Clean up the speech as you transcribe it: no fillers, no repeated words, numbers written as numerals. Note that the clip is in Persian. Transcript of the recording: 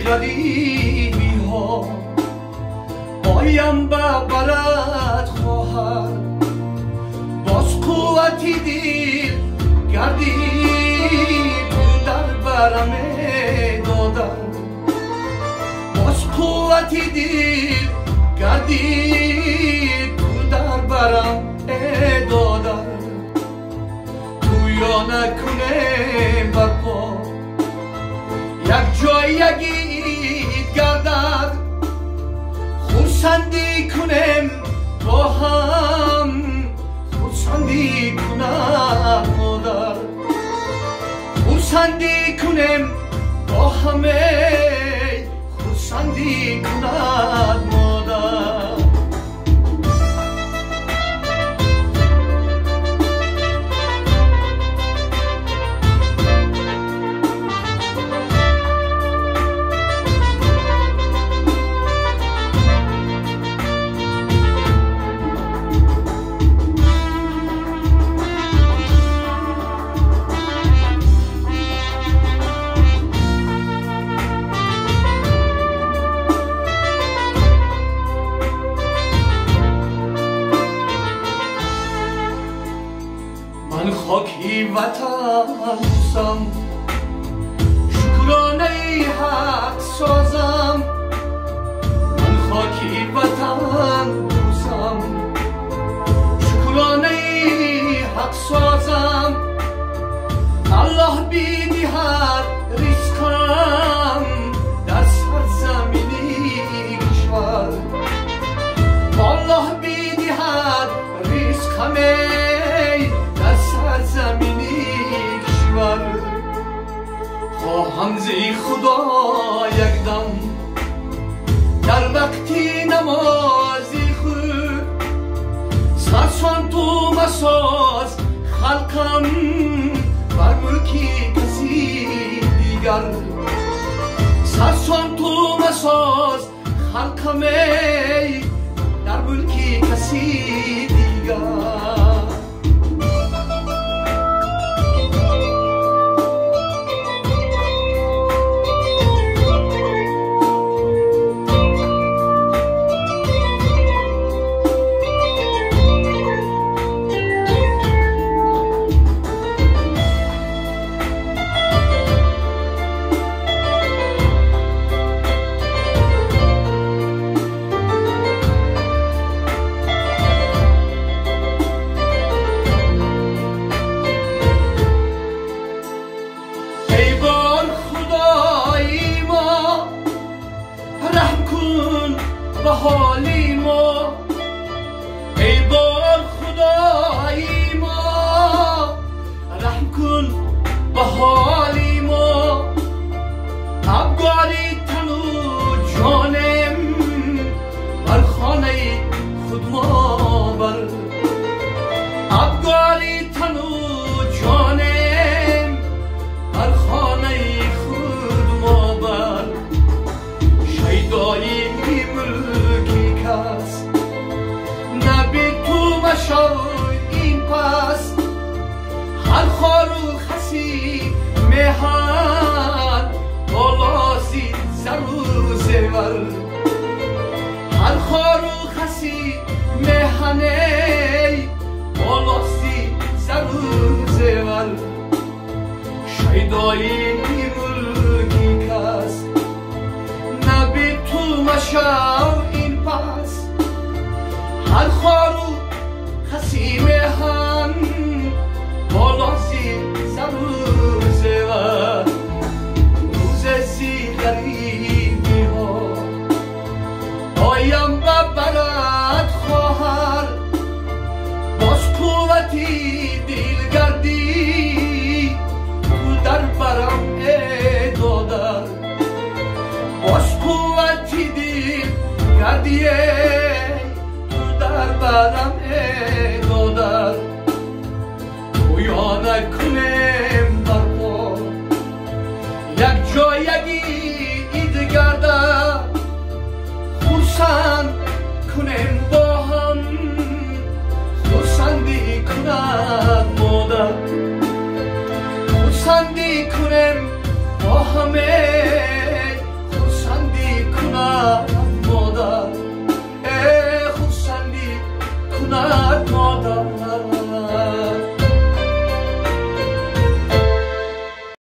غریبی ها پایم برد خواهر باز قوتی دیر گردی تو در برم دادن باز قوتی دیر گردی تو در برم دادن تو یا نکنه برپا یک جای یگید گردد خورسندی کنم با هم خورسندی کنم مادر خورسندی کنم با همه خورسندی کنم مادر من خاکی وطن دوستم شکرانه حق سازم من خاکی وطن دوستم شکرانه حق سازم الله بیدهد رزقم در سرزمینی کشور الله بیدهد رزقم زمینی کشور خواهم زی خدا یک دم در وقتی نمازی خود سرسان تو مساز خلقم بر ملکی کسی دیگر سرسان تو مساز خلقم در ملکی کسی دیگر به حالی ما ای بار خدایی ما رحم کن به حالی ما افگاری تنو جانم بر خانه خود ما بر افگاری تنو جانم بر خانه خود ما بر شیدایی نبی تو مشو این پس هر خارو خسی مهان بالاسی زرو زور هر خارو خسی مهانه بالاسی زرو زور شیدایی ملکی کس نبی تو مشو این پس هر خارو خسیم هم بالاسی زرو زور روز زی غریبی ها آیم برد خواهر باز قوتی دلگردی تو در برم دادر باز قوتی دلگردیه برم دادر تو یا نکنم برپا یک جای یگید گردد خورسند کنم با هم خورسندی کند مادر خورسندی کنم با همه نکن